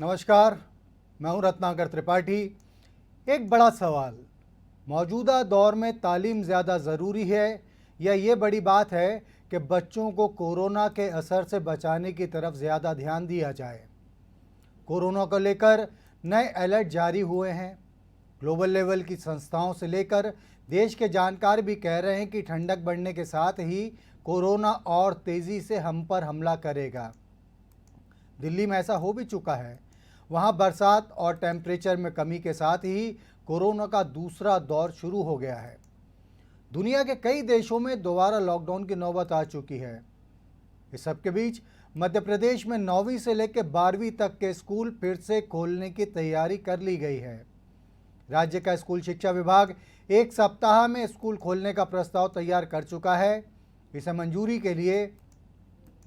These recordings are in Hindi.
नमस्कार, मैं हूं रत्नाकर त्रिपाठी। एक बड़ा सवाल, मौजूदा दौर में तालीम ज़्यादा ज़रूरी है या ये बड़ी बात है कि बच्चों को कोरोना के असर से बचाने की तरफ ज़्यादा ध्यान दिया जाए। कोरोना को लेकर नए अलर्ट जारी हुए हैं। ग्लोबल लेवल की संस्थाओं से लेकर देश के जानकार भी कह रहे हैं कि ठंडक बढ़ने के साथ ही कोरोना और तेज़ी से हम पर हमला करेगा। दिल्ली में ऐसा हो भी चुका है। वहां बरसात और टेम्परेचर में कमी के साथ ही कोरोना का दूसरा दौर शुरू हो गया है। दुनिया के कई देशों में दोबारा लॉकडाउन की नौबत आ चुकी है। इस सब के बीच मध्य प्रदेश में 9वीं से लेकर 12वीं तक के स्कूल फिर से खोलने की तैयारी कर ली गई है। राज्य का स्कूल शिक्षा विभाग एक सप्ताह में स्कूल खोलने का प्रस्ताव तैयार कर चुका है। इसे मंजूरी के लिए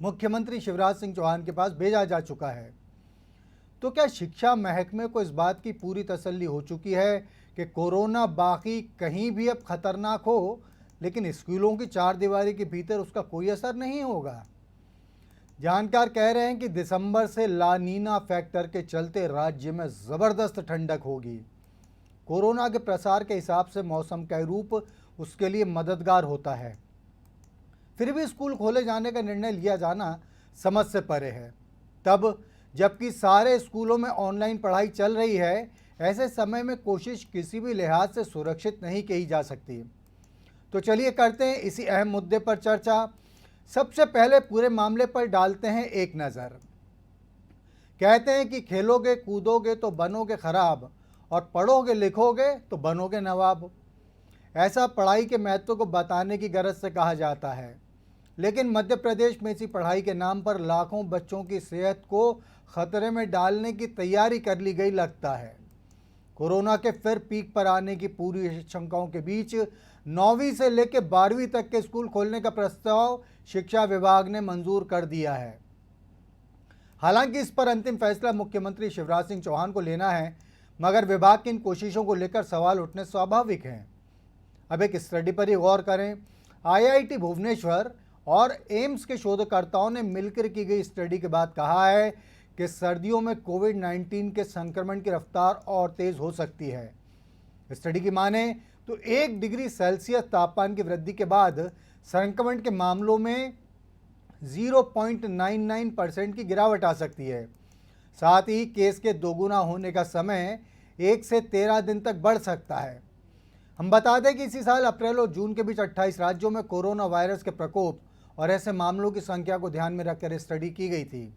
मुख्यमंत्री शिवराज सिंह चौहान के पास भेजा जा चुका है। तो क्या शिक्षा महकमे को इस बात की पूरी तसल्ली हो चुकी है कि कोरोना बाकी कहीं भी अब खतरनाक हो, लेकिन स्कूलों की चार दीवारी के भीतर उसका कोई असर नहीं होगा? जानकार कह रहे हैं कि दिसंबर से ला नीना फैक्टर के चलते राज्य में ज़बरदस्त ठंडक होगी। कोरोना के प्रसार के हिसाब से मौसम का रूप उसके लिए मददगार होता है। फिर भी स्कूल खोले जाने का निर्णय लिया जाना समझ से परे है। तब जबकि सारे स्कूलों में ऑनलाइन पढ़ाई चल रही है, ऐसे समय में कोशिश किसी भी लिहाज से सुरक्षित नहीं की जा सकती। तो चलिए करते हैं इसी अहम मुद्दे पर चर्चा। सबसे पहले पूरे मामले पर डालते हैं एक नज़र। कहते हैं कि खेलोगे कूदोगे तो बनोगे खराब और पढ़ोगे लिखोगे तो बनोगे नवाब। ऐसा पढ़ाई के महत्व को बताने की गरज से कहा जाता है। लेकिन मध्य प्रदेश में इसी पढ़ाई के नाम पर लाखों बच्चों की सेहत को खतरे में डालने की तैयारी कर ली गई लगता है। कोरोना के फिर पीक पर आने की पूरी शंकाओं के बीच 9वीं से लेकर 12वीं तक के स्कूल खोलने का प्रस्ताव शिक्षा विभाग ने मंजूर कर दिया है। हालांकि इस पर अंतिम फैसला मुख्यमंत्री शिवराज सिंह चौहान को लेना है, मगर विभाग की इन कोशिशों को लेकर सवाल उठने स्वाभाविक हैं। अब एक स्टडी पर ही गौर करें। IIT भुवनेश्वर और एम्स के शोधकर्ताओं ने मिलकर की गई स्टडी के बाद कहा है कि सर्दियों में कोविड-19 के संक्रमण की रफ्तार और तेज़ हो सकती है। स्टडी की माने तो 1 डिग्री सेल्सियस तापमान की वृद्धि के बाद संक्रमण के मामलों में 0.99% की गिरावट आ सकती है। साथ ही केस के दोगुना होने का समय 1 से 13 दिन तक बढ़ सकता है। हम बता दें कि इसी साल अप्रैल और जून के बीच 28 राज्यों में कोरोना वायरस के प्रकोप और ऐसे मामलों की संख्या को ध्यान में रखकर स्टडी की गई थी।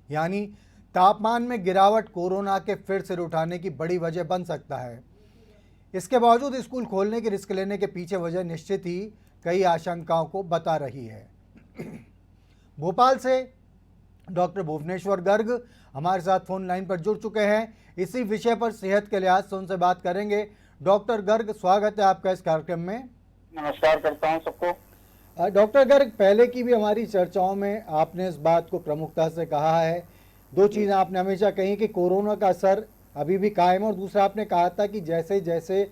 यानी तापमान में गिरावट कोरोना के फिर सिर उठाने की बड़ी वजह बन सकता है। इसके बावजूद स्कूल खोलने की रिस्क लेने के पीछे वजह निश्चित ही कई आशंकाओं को बता रही है। भोपाल से डॉक्टर भुवनेश्वर गर्ग हमारे साथ फोन लाइन पर जुड़ चुके हैं। इसी विषय पर सेहत के लिहाज से उनसे बात करेंगे। डॉक्टर गर्ग, स्वागत है आपका इस कार्यक्रम में। नमस्कार करता हूं सबको। डॉक्टर गर्ग, पहले की भी हमारी चर्चाओं में आपने इस बात को प्रमुखता से कहा है। दो चीज़ें आपने हमेशा कही कि कोरोना का असर अभी भी कायम है, और दूसरा आपने कहा था कि जैसे जैसे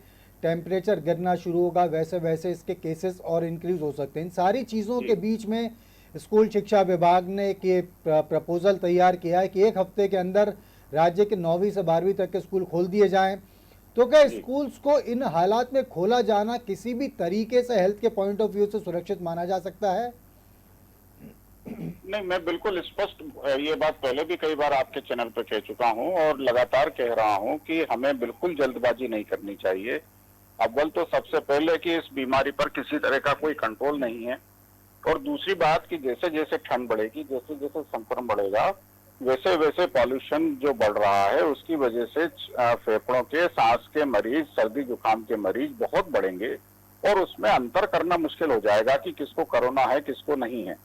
टेम्परेचर गिरना शुरू होगा वैसे वैसे इसके केसेस और इंक्रीज हो सकते हैं। इन सारी चीज़ों के बीच में स्कूल शिक्षा विभाग ने एक ये प्रपोजल तैयार किया है कि 1 हफ्ते के अंदर राज्य के 9वीं से 12वीं तक के स्कूल खोल दिए जाएं। तो क्या स्कूल्स को इन हालात में खोला जाना किसी भी तरीके से हेल्थ के पॉइंट ऑफ व्यू से सुरक्षित माना जा सकता है? नहीं, मैं बिल्कुल स्पष्ट ये बात पहले भी कई बार आपके चैनल पर कह चुका हूं और लगातार कह रहा हूं कि हमें बिल्कुल जल्दबाजी नहीं करनी चाहिए। अव्वल तो सबसे पहले कि इस बीमारी पर किसी तरह का कोई कंट्रोल नहीं है, और दूसरी बात कि जैसे जैसे ठंड बढ़ेगी, जैसे जैसे संक्रमण बढ़ेगा, वैसे वैसे पॉल्यूशन जो बढ़ रहा है उसकी वजह से फेफड़ों के, सांस के मरीज, सर्दी जुकाम के मरीज बहुत बढ़ेंगे, और उसमें अंतर करना मुश्किल हो जाएगा कि किसको कोरोना है किसको नहीं है।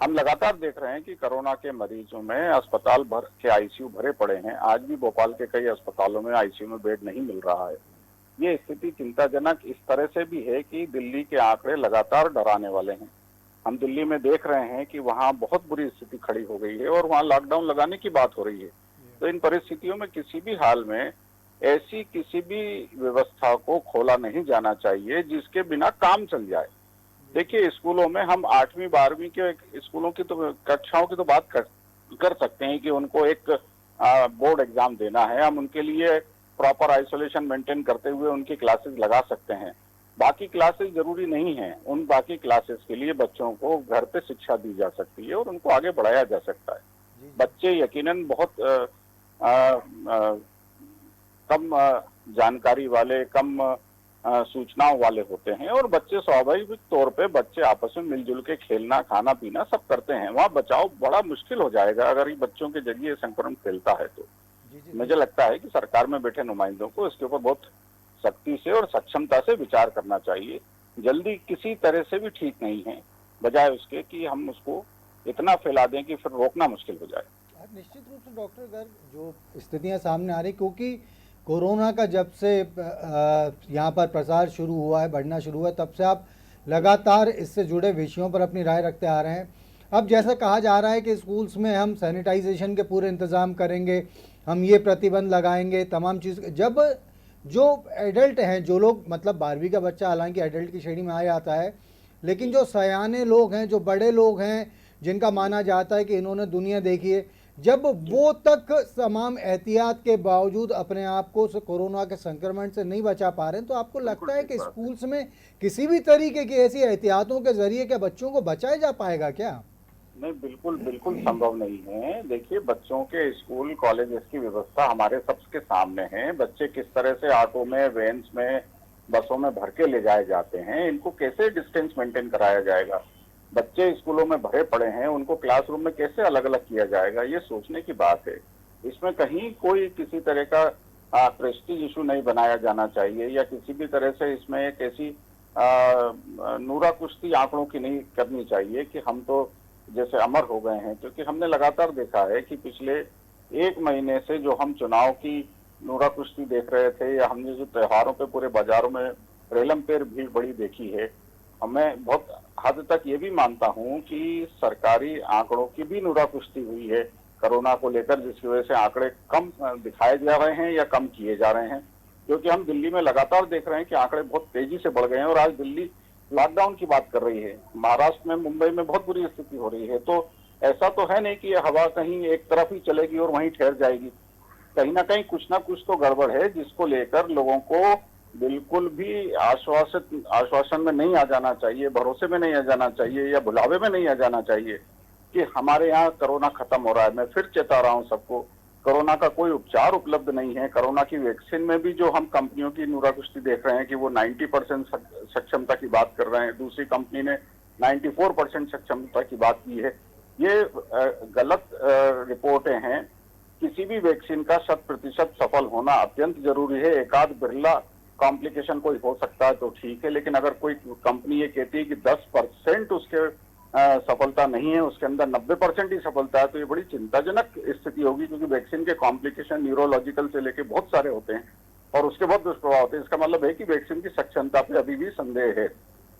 हम लगातार देख रहे हैं कि कोरोना के मरीजों में अस्पताल भर के ICU भरे पड़े हैं। आज भी भोपाल के कई अस्पतालों में ICU में बेड नहीं मिल रहा है। ये स्थिति चिंताजनक इस तरह से भी है कि दिल्ली के आंकड़े लगातार डराने वाले हैं। हम दिल्ली में देख रहे हैं कि वहाँ बहुत बुरी स्थिति खड़ी हो गई है और वहाँ लॉकडाउन लगाने की बात हो रही है। तो इन परिस्थितियों में किसी भी हाल में ऐसी किसी भी व्यवस्था को खोला नहीं जाना चाहिए जिसके बिना काम चल जाए। देखिए, स्कूलों में हम 8वीं 12वीं के स्कूलों की तो कक्षाओं की तो बात कर सकते हैं कि उनको एक बोर्ड एग्जाम देना है, हम उनके लिए प्रॉपर आइसोलेशन मेंटेन करते हुए उनकी क्लासेस लगा सकते हैं। बाकी क्लासेस जरूरी नहीं है, उन बाकी क्लासेस के लिए बच्चों को घर पे शिक्षा दी जा सकती है और उनको आगे बढ़ाया जा सकता है। जी जी। बच्चे यकीनन बहुत कम जानकारी वाले, कम सूचनाओं वाले होते हैं और बच्चे स्वाभाविक तौर पे बच्चे आपस में मिलजुल के खेलना, खाना पीना सब करते हैं। वहाँ बचाव बड़ा मुश्किल हो जाएगा अगर ये बच्चों के जरिए संक्रमण फैलता है तो। जी जी मुझे लगता है कि सरकार में बैठे नुमाइंदों को इसके ऊपर बहुत सख्ती से और सक्षमता से विचार करना चाहिए। जल्दी किसी तरह से भी ठीक नहीं है, बजाय उसके कि हम उसको इतना फैला दें कि फिर रोकना मुश्किल हो जाए। निश्चित रूप से डॉक्टर गर्ग, जो स्थितियां सामने आ रही, क्योंकि कोरोना का जब से यहाँ पर प्रसार शुरू हुआ है, बढ़ना शुरू हुआ है, तब से आप लगातार इससे जुड़े विषयों पर अपनी राय रखते आ रहे हैं। अब जैसा कहा जा रहा है कि स्कूल्स में हम सैनिटाइजेशन के पूरे इंतज़ाम करेंगे, हम ये प्रतिबंध लगाएंगे, तमाम चीज़। जब जो एडल्ट हैं, जो लोग, मतलब 12वीं का बच्चा हालांकि एडल्ट की श्रेणी में आ जाता है, लेकिन जो सयाने लोग हैं, जो बड़े लोग हैं, जिनका माना जाता है कि इन्होंने दुनिया देखी है, जब वो तक तमाम एहतियात के बावजूद अपने आप को कोरोना के संक्रमण से नहीं बचा पा रहे हैं, तो आपको लगता है कि स्कूल्स में किसी भी तरीके की ऐसी एहतियातों के जरिए क्या बच्चों को बचाया जा पाएगा क्या? नहीं, बिल्कुल बिल्कुल संभव नहीं है। देखिए, बच्चों के स्कूल कॉलेज की व्यवस्था हमारे सबके सामने है। बच्चे किस तरह से ऑटो में, वैन्स में, बसों में भर के ले जाए जाते हैं, इनको कैसे डिस्टेंस मेंटेन कराया जाएगा? बच्चे स्कूलों में भरे पड़े हैं, उनको क्लासरूम में कैसे अलग अलग किया जाएगा, ये सोचने की बात है। इसमें कहीं कोई किसी तरह का प्रेस्टीज इशू नहीं बनाया जाना चाहिए, या किसी भी तरह से इसमें एक ऐसी नूरा कुश्ती आंकड़ों की नहीं करनी चाहिए कि हम तो जैसे अमर हो गए हैं। क्योंकि हमने लगातार देखा है कि पिछले 1 महीने से जो हम चुनाव की नूरा कुश्ती देख रहे थे, या हमने जो त्योहारों पे पूरे बाजारों में रेलम पेर भीड़ बड़ी देखी है, मैं बहुत हद तक ये भी मानता हूं कि सरकारी आंकड़ों की भी नूरा कुश्ती हुई है कोरोना को लेकर, जिसकी वजह से आंकड़े कम दिखाए जा रहे हैं या कम किए जा रहे हैं। क्योंकि हम दिल्ली में लगातार देख रहे हैं कि आंकड़े बहुत तेजी से बढ़ गए हैं और आज दिल्ली लॉकडाउन की बात कर रही है। महाराष्ट्र में, मुंबई में बहुत बुरी स्थिति हो रही है। तो ऐसा तो है नहीं कि यह हवा कहीं एक तरफ ही चलेगी और वहीं ठहर जाएगी। कहीं ना कहीं कुछ ना कुछ तो गड़बड़ है, जिसको लेकर लोगों को बिल्कुल भी आश्वासन में नहीं आ जाना चाहिए, भरोसे में नहीं आ जाना चाहिए, या भुलावे में नहीं आ जाना चाहिए कि हमारे यहाँ कोरोना खत्म हो रहा है। मैं फिर चेता रहा हूँ सबको, कोरोना का कोई उपचार उपलब्ध नहीं है। कोरोना की वैक्सीन में भी जो हम कंपनियों की नूरा कुश्ती देख रहे हैं कि वो 90% सक्षमता की बात कर रहे हैं, दूसरी कंपनी ने 94% सक्षमता की बात की है। ये गलत रिपोर्टें हैं। किसी भी वैक्सीन का 100% सफल होना अत्यंत जरूरी है। एकाध बिरला कॉम्प्लिकेशन कोई हो सकता है तो ठीक है, लेकिन अगर कोई कंपनी ये कहती है कि 10% उसके सफलता नहीं है, उसके अंदर 90% ही सफलता है, तो ये बड़ी चिंताजनक स्थिति होगी। क्योंकि वैक्सीन के कॉम्प्लिकेशन न्यूरोलॉजिकल से लेके बहुत सारे होते हैं और उसके बहुत दुष्प्रभाव होते हैं। इसका मतलब है कि वैक्सीन की सक्षमता पे अभी भी संदेह है।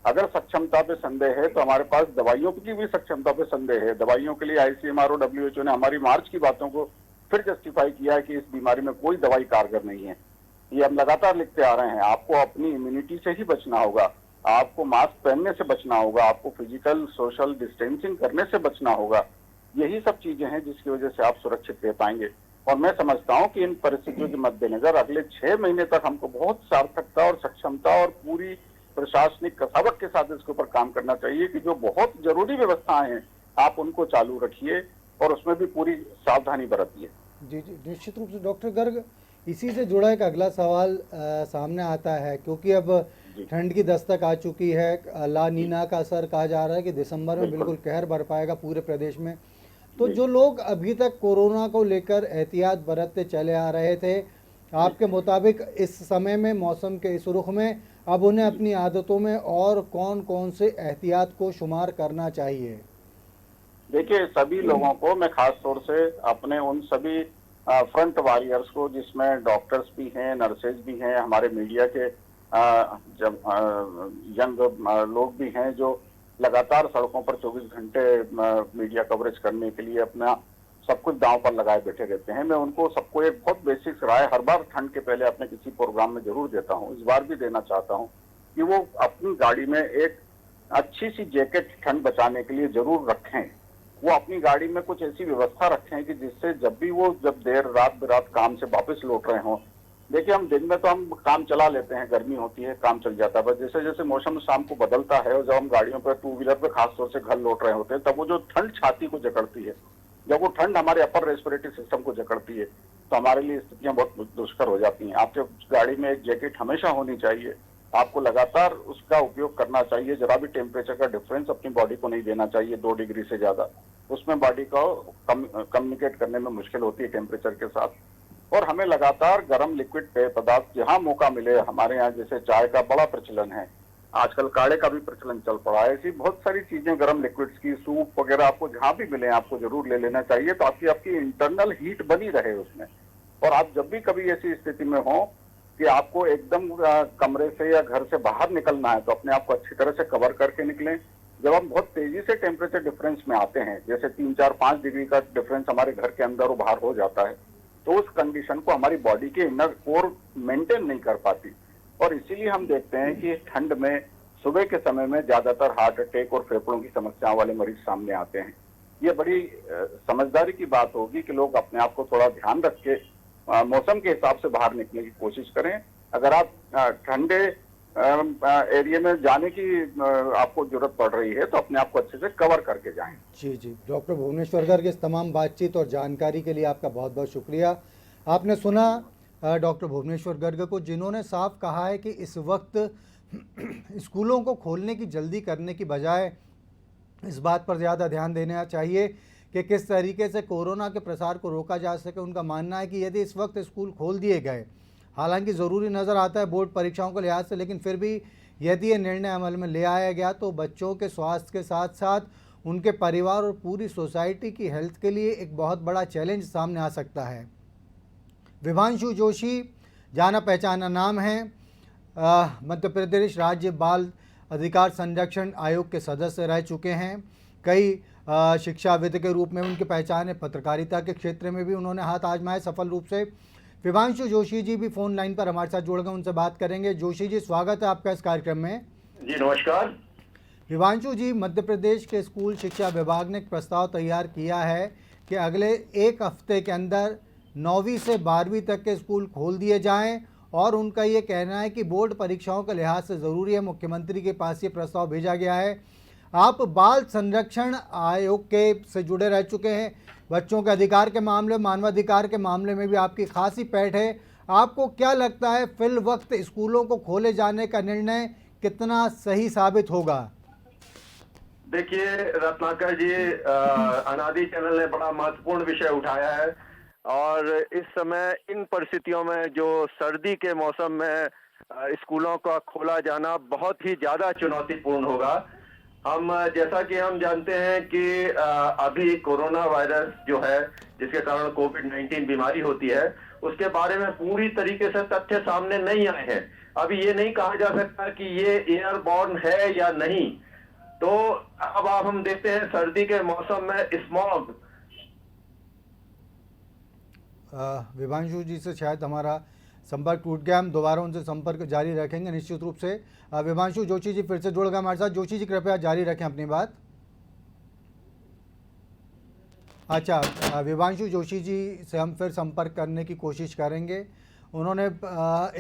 अगर सक्षमता पे संदेह है तो हमारे पास दवाइयों की भी सक्षमता पे संदेह है। दवाइयों के लिए ICMR और WHO ने हमारी मार्च की बातों को फिर जस्टिफाई किया है कि इस बीमारी में कोई दवाई कारगर नहीं है। ये हम लगातार लिखते आ रहे हैं। आपको अपनी इम्यूनिटी से ही बचना होगा, आपको मास्क पहनने से बचना होगा, आपको फिजिकल सोशल डिस्टेंसिंग करने से बचना होगा। यही सब चीजें हैं जिसकी वजह से आप सुरक्षित रह पाएंगे। और मैं समझता हूं कि इन परिस्थितियों के मद्देनजर अगले 6 महीने तक हमको बहुत सार्थकता और सक्षमता और पूरी प्रशासनिक कसावट के साथ इसके ऊपर काम करना चाहिए कि जो बहुत जरूरी व्यवस्थाएं हैं आप उनको चालू रखिए और उसमें भी पूरी सावधानी बरतिए। जी जी, निश्चित रूप से डॉक्टर गर्ग, इसी से जुड़ा एक अगला सवाल सामने आता है, क्योंकि अब ठंड की दस्तक आ चुकी है। ला नीना का असर कहा जा रहा है कि दिसंबर में बिल्कुल कहर बरपाएगा पूरे प्रदेश में। तो जो लोग अभी तक कोरोना को लेकर एहतियात बरतते चले आ रहे थे, आपके मुताबिक इस समय में, मौसम के इस रुख में, अब उन्हें अपनी आदतों में और कौन कौन से एहतियात को शुमार करना चाहिए? देखिए, सभी लोगों को, मैं खास तौर से अपने उन सभी फ्रंट वॉरियर्स को, जिसमें डॉक्टर्स भी हैं, नर्सेज भी हैं, हमारे मीडिया के जब यंग लोग भी हैं जो लगातार सड़कों पर 24 घंटे मीडिया कवरेज करने के लिए अपना सब कुछ दांव पर लगाए बैठे रहते हैं। मैं उनको सबको एक बहुत बेसिक राय हर बार ठंड के पहले अपने किसी प्रोग्राम में जरूर देता हूं, इस बार भी देना चाहता हूं कि वो अपनी गाड़ी में एक अच्छी सी जैकेट ठंड बचाने के लिए जरूर रखें। वो अपनी गाड़ी में कुछ ऐसी व्यवस्था रखें कि जिससे जब भी वो जब देर रात बिरात काम से वापस लौट रहे हों। देखिए, हम दिन में तो हम काम चला लेते हैं, गर्मी होती है, काम चल जाता है, बस जैसे जैसे मौसम शाम को बदलता है और जब हम गाड़ियों पर, टू व्हीलर पे खासतौर से घर लौट रहे होते हैं, तब वो जो ठंड छाती को जकड़ती है, जब वो ठंड हमारे अपर रेस्पिरेटरी सिस्टम को जकड़ती है, तो हमारे लिए स्थितियां बहुत दुष्कर हो जाती हैं। आपके गाड़ी में एक जैकेट हमेशा होनी चाहिए, आपको लगातार उसका उपयोग करना चाहिए। जरा भी टेम्परेचर का डिफरेंस अपनी बॉडी को नहीं देना चाहिए 2 डिग्री से ज्यादा, उसमें बॉडी को कम्युनिकेट करने में मुश्किल होती है टेम्परेचर के साथ। और हमें लगातार गर्म लिक्विड पेय पदार्थ जहां मौका मिले, हमारे यहाँ जैसे चाय का बड़ा प्रचलन है, आजकल काढ़े का भी प्रचलन चल पड़ा है, ऐसी बहुत सारी चीजें गर्म लिक्विड्स की, सूप वगैरह आपको जहां भी मिले आपको जरूर ले लेना चाहिए, तो आपकी इंटरनल हीट बनी रहे उसमें। और आप जब भी कभी ऐसी स्थिति में हो कि आपको एकदम कमरे से या घर से बाहर निकलना है, तो अपने आप को अच्छी तरह से कवर करके निकलें। जब हम बहुत तेजी से टेम्परेचर डिफरेंस में आते हैं, जैसे 3, 4, 5 डिग्री का डिफरेंस हमारे घर के अंदर और बाहर हो जाता है, तो उस कंडीशन को हमारी बॉडी के इनर कोर मेंटेन नहीं कर पाती। और इसीलिए हम देखते हैं कि ठंड में सुबह के समय में ज्यादातर हार्ट अटैक और फेफड़ों की समस्याओं वाले मरीज सामने आते हैं। ये बड़ी समझदारी की बात होगी कि लोग अपने आप को थोड़ा ध्यान रख के मौसम के हिसाब से बाहर निकलने की कोशिश करें। अगर आप ठंडे एरिया में जाने की आपको जरूरत पड़ रही है, तो अपने आप को अच्छे से कवर करके जाएं। जी जी, डॉक्टर भुवनेश्वर गर्ग, इस तमाम बातचीत और जानकारी के लिए आपका बहुत बहुत शुक्रिया। आपने सुना डॉक्टर भुवनेश्वर गर्ग को, जिन्होंने साफ कहा है कि इस वक्त स्कूलों को खोलने की जल्दी करने की बजाय इस बात पर ज़्यादा ध्यान देना चाहिए कि किस तरीके से कोरोना के प्रसार को रोका जा सके। उनका मानना है कि यदि इस वक्त स्कूल खोल दिए गए, हालांकि ज़रूरी नज़र आता है बोर्ड परीक्षाओं के लिहाज से, लेकिन फिर भी यदि ये निर्णय अमल में ले आया गया तो बच्चों के स्वास्थ्य के साथ साथ उनके परिवार और पूरी सोसाइटी की हेल्थ के लिए एक बहुत बड़ा चैलेंज सामने आ सकता है। विभांशु जोशी जाना पहचाना नाम है, मध्य प्रदेश राज्य बाल अधिकार संरक्षण आयोग के सदस्य रह चुके हैं। कई शिक्षाविद के रूप में उनकी पहचान है, पत्रकारिता के क्षेत्र में भी उन्होंने हाथ आजमाए सफल रूप से। विभांशु जोशी जी भी फोन लाइन पर हमारे साथ जुड़ गए, उनसे बात करेंगे। जोशी जी, स्वागत है आपका इस कार्यक्रम में। जी नमस्कार। विभांशु जी, मध्य प्रदेश के स्कूल शिक्षा विभाग ने एक प्रस्ताव तैयार किया है कि अगले एक हफ्ते के अंदर 9वीं से 12वीं तक के स्कूल खोल दिए जाएं, और उनका ये कहना है कि बोर्ड परीक्षाओं के लिहाज से ज़रूरी है। मुख्यमंत्री के पास ये प्रस्ताव भेजा गया है। आप बाल संरक्षण आयोग के से जुड़े रह चुके हैं, बच्चों के अधिकार के मामले, मानवाधिकार के मामले में भी आपकी खासी पैठ है। आपको क्या लगता है फिल वक्त स्कूलों को खोले जाने का निर्णय कितना सही साबित होगा? देखिए रत्नाकर जी, अनादि चैनल ने बड़ा महत्वपूर्ण विषय उठाया है, और इस समय इन परिस्थितियों में जो सर्दी के मौसम में स्कूलों का खोला जाना बहुत ही ज्यादा चुनौतीपूर्ण होगा। हम जैसा कि हम जानते हैं कि अभी कोरोना वायरस जो है, जिसके कारण कोविड-19 बीमारी होती है, उसके बारे में पूरी तरीके से तथ्य सामने नहीं आए हैं। अभी ये नहीं कहा जा सकता कि ये एयरबॉर्न है या नहीं। तो अब आप हम देखते हैं सर्दी के मौसम में स्मॉग। विभांशु जी से शायद हमारा संपर्क टूट गया, हम दोबारा उनसे संपर्क जारी रखेंगे निश्चित रूप से। विभांशु जोशी जी फिर से जुड़ गए हमारे साथ। जोशी जी, कृपया जारी रखें अपनी बात। अच्छा, विभांशु जोशी जी से हम फिर संपर्क करने की कोशिश करेंगे। उन्होंने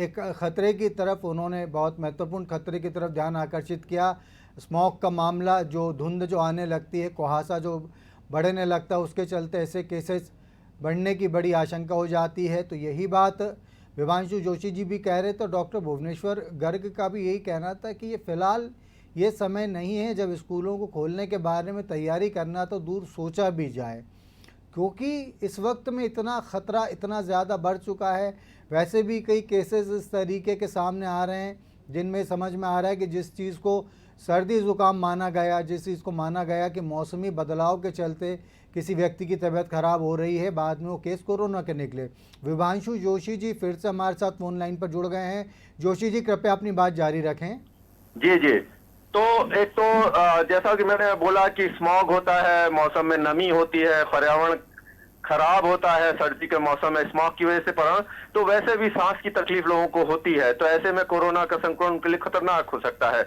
एक खतरे की तरफ, उन्होंने बहुत महत्वपूर्ण खतरे की तरफ ध्यान आकर्षित किया। स्मॉग का मामला, जो धुंध जो आने लगती है, कुहासा जो बढ़ने लगता है, उसके चलते ऐसे केसेस बढ़ने की बड़ी आशंका हो जाती है। तो यही बात विभांशु जोशी जी भी कह रहे थे। डॉक्टर भुवनेश्वर गर्ग का भी यही कहना था कि ये फ़िलहाल ये समय नहीं है जब स्कूलों को खोलने के बारे में तैयारी करना तो दूर सोचा भी जाए, क्योंकि इस वक्त में इतना ख़तरा इतना ज़्यादा बढ़ चुका है। वैसे भी कई केसेस इस तरीके के सामने आ रहे हैं जिनमें समझ में आ रहा है कि जिस चीज़ को सर्दी ज़ुकाम माना गया, जिस चीज़ को माना गया कि मौसमी बदलाव के चलते किसी व्यक्ति की तबीयत खराब हो रही है, बाद में वो केस कोरोना के निकले। विभांशु जोशी जी फिर से हमारे साथ फोन लाइन पर जुड़ गए हैं। जोशी जी, कृपया अपनी बात जारी रखें। जी जी। तो एक तो जैसा कि मैंने बोला कि स्मॉग होता है, मौसम में नमी होती है, पर्यावरण खराब होता है सर्दी के मौसम में स्मॉग की वजह से पर्यावरण, तो वैसे भी सांस की तकलीफ लोगों को होती है। तो ऐसे में कोरोना का संक्रमण उनके लिए खतरनाक हो सकता है।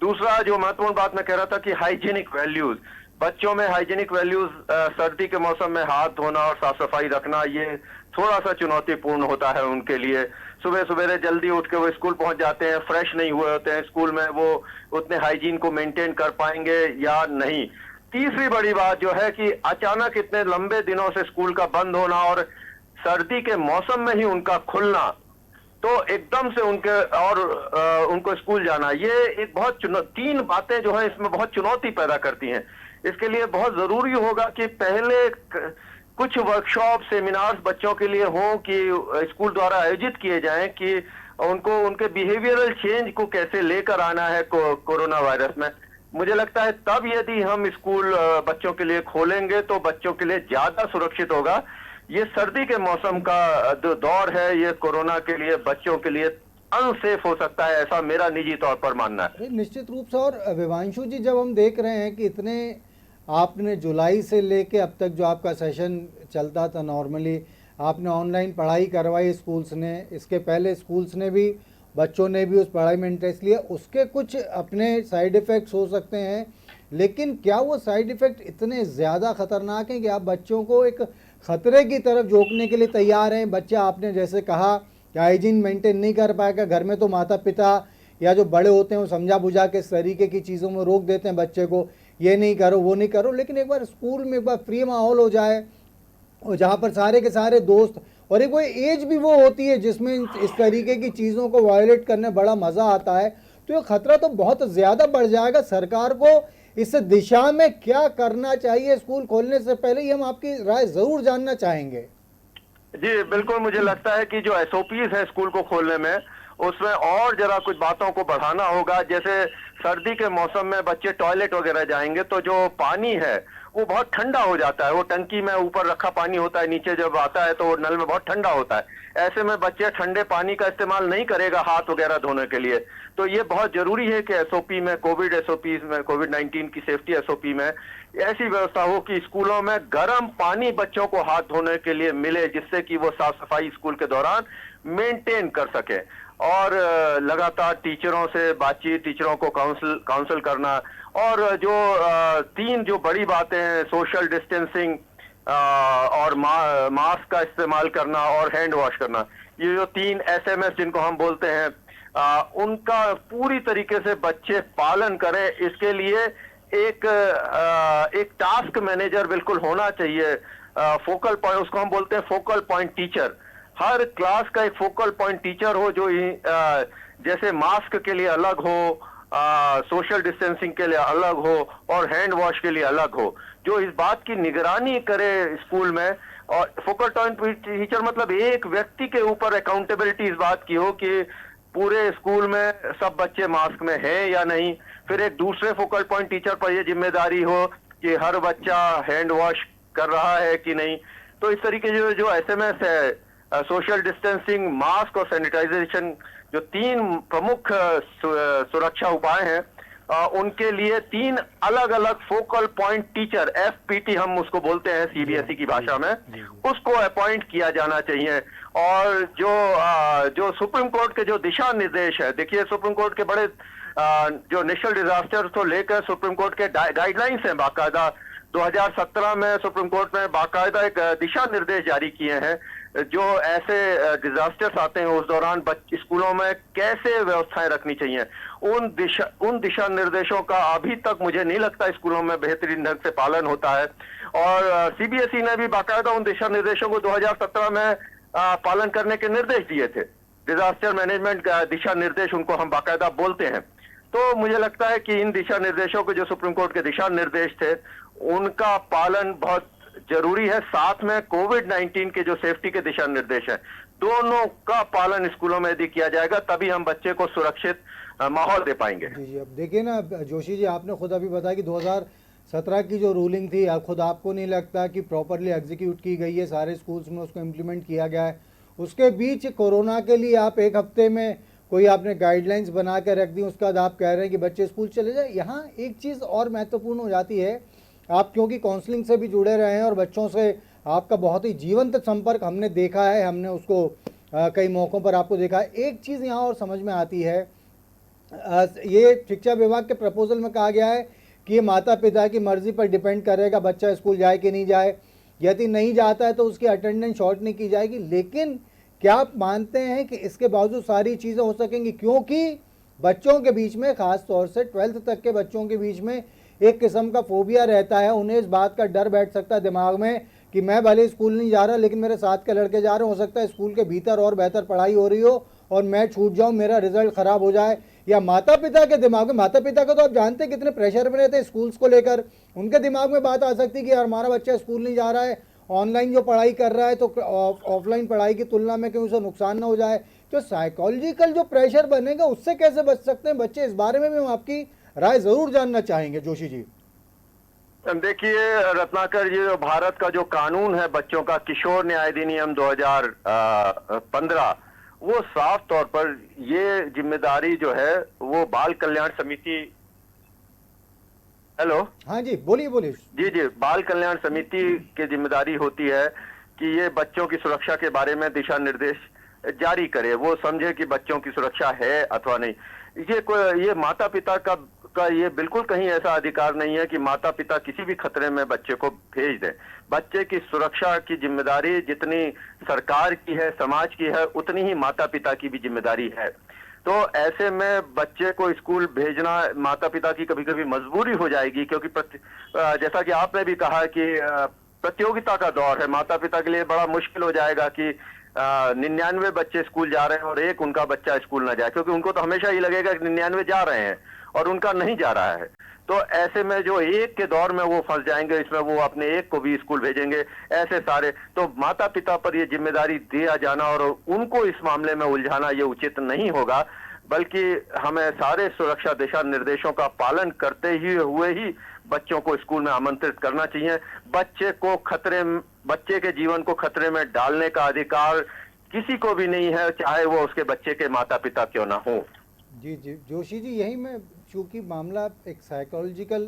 दूसरा जो महत्वपूर्ण बात मैं कह रहा था कि हाइजीनिक वैल्यूज, बच्चों में हाइजीनिक वैल्यूज, सर्दी के मौसम में हाथ धोना और साफ सफाई रखना, ये थोड़ा सा चुनौतीपूर्ण होता है उनके लिए। सुबह सवेरे जल्दी उठ के वो स्कूल पहुंच जाते हैं, फ्रेश नहीं हुए होते हैं स्कूल में, वो उतने हाइजीन को मेंटेन कर पाएंगे या नहीं। तीसरी बड़ी बात जो है कि अचानक इतने लंबे दिनों से स्कूल का बंद होना और सर्दी के मौसम में ही उनका खुलना, तो एकदम से उनको स्कूल जाना, ये एक बहुत तीन बातें जो है इसमें बहुत चुनौती पैदा करती हैं। इसके लिए बहुत जरूरी होगा कि पहले कुछ वर्कशॉप, सेमिनार्स बच्चों के लिए हों कि स्कूल द्वारा आयोजित किए जाएं कि उनको उनके बिहेवियरल चेंज को कैसे लेकर आना है कोरोना वायरस में। मुझे लगता है तब यदि हम स्कूल बच्चों के लिए खोलेंगे तो बच्चों के लिए ज्यादा सुरक्षित होगा। ये सर्दी के मौसम का जो दौर है, ये कोरोना के लिए, बच्चों के लिए अनसेफ हो सकता है, ऐसा मेरा निजी तौर पर मानना है। निश्चित रूप से। और विवांशु जी, जब हम देख रहे हैं कि इतने आपने जुलाई से लेके अब तक जो आपका सेशन चलता था नॉर्मली, आपने ऑनलाइन पढ़ाई करवाई स्कूल्स ने, इसके पहले स्कूल्स ने भी, बच्चों ने भी उस पढ़ाई में इंटरेस्ट लिया, उसके कुछ अपने साइड इफ़ेक्ट्स हो सकते हैं, लेकिन क्या वो साइड इफ़ेक्ट इतने ज़्यादा ख़तरनाक हैं कि आप बच्चों को एक ख़तरे की तरफ झोंकने के लिए तैयार हैं? बच्चा, आपने जैसे कहा कि हाइजीन मेंटेन नहीं कर पाएगा, घर में तो माता पिता या जो बड़े होते हैं वो समझा बुझा के इस तरीके की चीज़ों में रोक देते हैं बच्चे को, ये नहीं करो वो नहीं करो, लेकिन एक बार स्कूल में एक बार फ्री माहौल हो जाए और जहाँ पर सारे के सारे दोस्त, और एक वो एज भी वो होती है जिसमें इस तरीके की चीज़ों को वायलेट करने बड़ा मज़ा आता है, तो ये खतरा तो बहुत ज़्यादा बढ़ जाएगा। सरकार को इस दिशा में क्या करना चाहिए स्कूल खोलने से पहले, ये हम आपकी राय ज़रूर जानना चाहेंगे। जी बिल्कुल, मुझे लगता है कि जो एसओपीज है स्कूल को खोलने में, उसमें और जरा कुछ बातों को बढ़ाना होगा। जैसे सर्दी के मौसम में बच्चे टॉयलेट वगैरह जाएंगे तो जो पानी है वो बहुत ठंडा हो जाता है, वो टंकी में ऊपर रखा पानी होता है, नीचे जब आता है तो वो नल में बहुत ठंडा होता है। ऐसे में बच्चे ठंडे पानी का इस्तेमाल नहीं करेगा हाथ वगैरह धोने के लिए। तो ये बहुत जरूरी है कि एसओपी में, कोविड एसओपी में, कोविड-19 की सेफ्टी एसओपी में ऐसी व्यवस्था हो कि स्कूलों में गर्म पानी बच्चों को हाथ धोने के लिए मिले, जिससे कि वो साफ सफाई स्कूल के दौरान मेंटेन कर सके। और लगातार टीचरों से बातचीत, टीचरों को काउंसिल करना, और जो तीन जो बड़ी बातें हैं, सोशल डिस्टेंसिंग और मास्क का इस्तेमाल करना और हैंड वॉश करना, ये जो तीन एसएमएस जिनको हम बोलते हैं, उनका पूरी तरीके से बच्चे पालन करें। इसके लिए एक टास्क मैनेजर बिल्कुल होना चाहिए, फोकल पॉइंट, उसको हम बोलते हैं फोकल पॉइंट टीचर। हर क्लास का एक फोकल पॉइंट टीचर हो जो जैसे मास्क के लिए अलग हो, सोशल डिस्टेंसिंग के लिए अलग हो और हैंड वॉश के लिए अलग हो, जो इस बात की निगरानी करे स्कूल में। और फोकल पॉइंट टीचर मतलब एक व्यक्ति के ऊपर अकाउंटेबिलिटी इस बात की हो कि पूरे स्कूल में सब बच्चे मास्क में हैं या नहीं। फिर एक दूसरे फोकल पॉइंट टीचर पर यह जिम्मेदारी हो कि हर बच्चा हैंड वॉश कर रहा है कि नहीं। तो इस तरीके जो एसएमएस है, सोशल डिस्टेंसिंग, मास्क और सैनिटाइजेशन, जो तीन प्रमुख सुरक्षा उपाय हैं, उनके लिए तीन अलग अलग फोकल पॉइंट टीचर, एफपीटी हम उसको बोलते हैं सीबीएसई की भाषा में, उसको अपॉइंट किया जाना चाहिए। और जो सुप्रीम कोर्ट के जो दिशा निर्देश है, देखिए सुप्रीम कोर्ट के बड़े जो नेशनल डिजास्टर को लेकर सुप्रीम कोर्ट के गाइडलाइंस हैं, बाकायदा 2017 में सुप्रीम कोर्ट ने बाकायदा एक दिशा निर्देश जारी किए हैं जो ऐसे डिजास्टर्स आते हैं उस दौरान स्कूलों में कैसे व्यवस्थाएं रखनी चाहिए। उन दिशा निर्देशों का अभी तक मुझे नहीं लगता स्कूलों में बेहतरीन ढंग से पालन होता है। और सीबीएसई ने भी बाकायदा उन दिशा निर्देशों को 2017 में पालन करने के निर्देश दिए थे। डिजास्टर मैनेजमेंट का दिशा निर्देश उनको हम बाकायदा बोलते हैं। तो मुझे लगता है कि इन दिशा निर्देशों के जो सुप्रीम कोर्ट के दिशा निर्देश थे उनका पालन बहुत जरूरी है। साथ में कोविड-19 के जो सेफ्टी के दिशा निर्देश हैं, दोनों का पालन स्कूलों में यदि किया जाएगा तभी हम बच्चे को सुरक्षित माहौल दे पाएंगे। जी, अब देखिए ना जोशी जी, आपने खुद अभी बताया कि 2017 की जो रूलिंग थी, खुद आपको नहीं लगता कि प्रॉपरली एग्जीक्यूट की गई है, सारे स्कूल्स में उसको इम्प्लीमेंट किया गया है। उसके बीच कोरोना के लिए आप एक हफ्ते में कोई आपने गाइडलाइंस बना कर रख दी, उसके बाद आप कह रहे हैं कि बच्चे स्कूल चले जाए। यहाँ एक चीज़ और महत्वपूर्ण हो जाती है, आप क्योंकि काउंसलिंग से भी जुड़े रहे हैं और बच्चों से आपका बहुत ही जीवंत संपर्क हमने देखा है, हमने उसको कई मौक़ों पर आपको देखा है। एक चीज़ यहाँ और समझ में आती है, ये शिक्षा विभाग के प्रपोजल में कहा गया है कि ये माता पिता की मर्जी पर डिपेंड करेगा बच्चा स्कूल जाए कि नहीं जाए। यदि नहीं जाता है तो उसकी अटेंडेंस शॉर्ट नहीं की जाएगी। लेकिन क्या आप मानते हैं कि इसके बावजूद सारी चीज़ें हो सकेंगी? क्योंकि बच्चों के बीच में, ख़ास तौर से 12th तक के बच्चों के बीच में एक किस्म का फोबिया रहता है। उन्हें इस बात का डर बैठ सकता है दिमाग में कि मैं भले स्कूल नहीं जा रहा लेकिन मेरे साथ के लड़के जा रहे, हो सकता है स्कूल के भीतर और बेहतर पढ़ाई हो रही हो और मैं छूट जाऊं, मेरा रिजल्ट ख़राब हो जाए। या माता पिता के दिमाग में, माता पिता को तो आप जानते हैं कितने प्रेशर में रहते हैं स्कूल्स को लेकर, उनके दिमाग में बात आ सकती है कि यार हमारा बच्चा स्कूल नहीं जा रहा है, ऑनलाइन जो पढ़ाई कर रहा है तो ऑफलाइन पढ़ाई की तुलना में कहीं उसे नुकसान ना हो जाए। तो साइकोलॉजिकल जो प्रेशर बनेगा उससे कैसे बच सकते हैं बच्चे, इस बारे में भी हम आपकी राय ज़रूर जानना चाहेंगे जोशी जी। देखिए रत्नाकर जी, जो भारत का जो कानून है बच्चों का, किशोर न्याय अधिनियम 2015, वो साफ तौर पर ये जिम्मेदारी जो है वो बाल कल्याण समिति, हेलो, हाँ जी बोलिए बोलिए। जी जी, बाल कल्याण समिति की जिम्मेदारी होती है कि ये बच्चों की सुरक्षा के बारे में दिशा निर्देश जारी करे, वो समझे कि बच्चों की सुरक्षा है अथवा नहीं। ये माता पिता का ये बिल्कुल कहीं ऐसा अधिकार नहीं है कि माता पिता किसी भी खतरे में बच्चे को भेज दें। बच्चे की सुरक्षा की जिम्मेदारी जितनी सरकार की है, समाज की है, उतनी ही माता पिता की भी जिम्मेदारी है। तो ऐसे में बच्चे को स्कूल भेजना माता पिता की कभी कभी मजबूरी हो जाएगी, क्योंकि जैसा कि आपने भी कहा कि प्रतियोगिता का दौर है, माता पिता के लिए बड़ा मुश्किल हो जाएगा कि 99 बच्चे स्कूल जा रहे हैं और एक उनका बच्चा स्कूल ना जाए, क्योंकि उनको तो हमेशा ही लगेगा कि 99 जा रहे हैं और उनका नहीं जा रहा है। तो ऐसे में जो एक के दौर में वो फंस जाएंगे, इसमें वो अपने एक को भी स्कूल भेजेंगे, ऐसे सारे। तो माता पिता पर ये जिम्मेदारी दिया जाना और उनको इस मामले में उलझाना ये उचित नहीं होगा, बल्कि हमें सारे सुरक्षा दिशा निर्देशों का पालन करते ही हुए ही बच्चों को स्कूल में आमंत्रित करना चाहिए। बच्चे के जीवन को खतरे में डालने का अधिकार किसी को भी नहीं है, चाहे वो उसके बच्चे के माता पिता क्यों ना हो। जी जी जोशी जी, यही मैं, चूँकि मामला एक साइकोलॉजिकल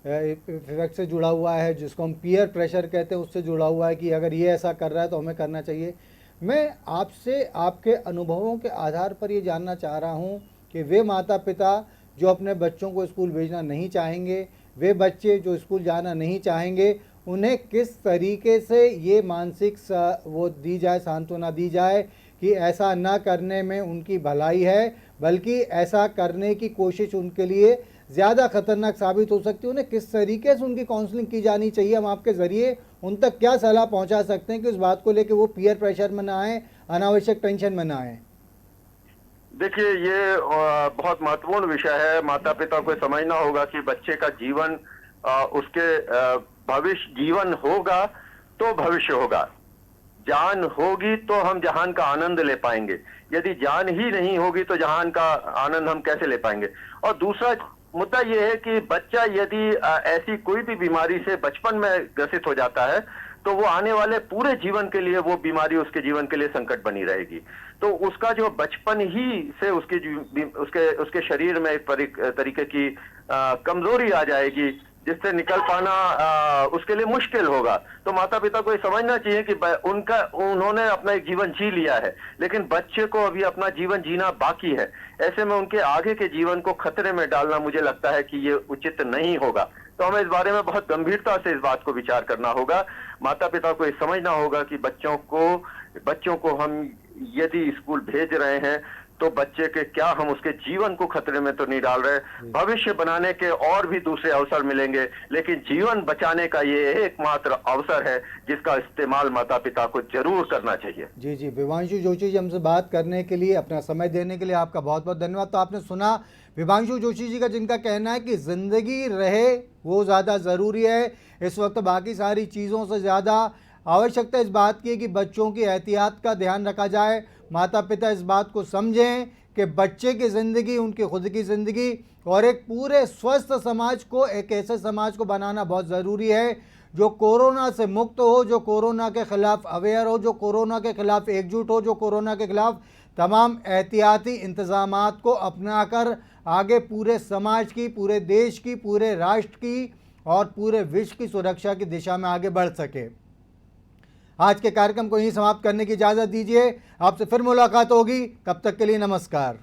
इफेक्ट से जुड़ा हुआ है, जिसको हम पीयर प्रेशर कहते हैं, उससे जुड़ा हुआ है कि अगर ये ऐसा कर रहा है तो हमें करना चाहिए। मैं आपसे आपके अनुभवों के आधार पर ये जानना चाह रहा हूँ कि वे माता पिता जो अपने बच्चों को स्कूल भेजना नहीं चाहेंगे, वे बच्चे जो स्कूल जाना नहीं चाहेंगे, उन्हें किस तरीके से ये मानसिक वो दी जाए, सांत्वना दी जाए कि ऐसा ना करने में उनकी भलाई है, बल्कि ऐसा करने की कोशिश उनके लिए ज़्यादा खतरनाक साबित हो सकती है। उन्हें किस तरीके से उनकी काउंसलिंग की जानी चाहिए, हम आपके ज़रिए उन तक क्या सलाह पहुंचा सकते हैं कि उस बात को लेकर वो पीयर प्रेशर में ना आए, अनावश्यक टेंशन में ना आए? देखिए ये बहुत महत्वपूर्ण विषय है। माता पिता को समझना होगा कि बच्चे का जीवन उसके भविष्य, जीवन होगा तो भविष्य होगा, जान होगी तो हम जहान का आनंद ले पाएंगे, यदि जान ही नहीं होगी तो जहान का आनंद हम कैसे ले पाएंगे। और दूसरा मुद्दा यह है कि बच्चा यदि ऐसी कोई भी बीमारी से बचपन में ग्रसित हो जाता है तो वो आने वाले पूरे जीवन के लिए वो बीमारी उसके जीवन के लिए संकट बनी रहेगी। तो उसका जो बचपन ही से उसके शरीर में एक तरीके की कमजोरी आ जाएगी, जिससे निकल पाना उसके लिए मुश्किल होगा। तो माता पिता को ये समझना चाहिए कि उन्होंने अपना एक जीवन जी लिया है, लेकिन बच्चे को अभी अपना जीवन जीना बाकी है। ऐसे में उनके आगे के जीवन को खतरे में डालना मुझे लगता है कि ये उचित नहीं होगा। तो हमें इस बारे में बहुत गंभीरता से इस बात को विचार करना होगा। माता पिता को ये समझना होगा कि बच्चों को हम यदि स्कूल भेज रहे हैं तो बच्चे के क्या हम उसके जीवन को खतरे में तो नहीं डाल रहे। भविष्य बनाने के और भी दूसरे अवसर मिलेंगे, लेकिन जीवन बचाने का ये एकमात्र अवसर है जिसका इस्तेमाल माता पिता को जरूर करना चाहिए। जी जी, विभांशु जोशी जी हमसे बात करने के लिए, अपना समय देने के लिए आपका बहुत बहुत धन्यवाद। तो आपने सुना विभांशु जोशी जी का, जिनका कहना है कि ज़िंदगी रहे वो ज़्यादा ज़रूरी है। इस वक्त बाकी सारी चीज़ों से ज़्यादा आवश्यकता इस बात की है कि बच्चों की एहतियात का ध्यान रखा जाए। माता पिता इस बात को समझें कि बच्चे की ज़िंदगी उनकी खुद की ज़िंदगी, और एक पूरे स्वस्थ समाज को, एक ऐसे समाज को बनाना बहुत ज़रूरी है जो कोरोना से मुक्त हो, जो कोरोना के ख़िलाफ़ अवेयर हो, जो कोरोना के ख़िलाफ़ एकजुट हो, जो कोरोना के ख़िलाफ़ तमाम एहतियाती इंतज़ामात को अपनाकर आगे पूरे समाज की, पूरे देश की, पूरे राष्ट्र की और पूरे विश्व की सुरक्षा की दिशा में आगे बढ़ सके। आज के कार्यक्रम को यहीं समाप्त करने की इजाज़त दीजिए। आपसे फिर मुलाकात होगी, तब तक के लिए नमस्कार।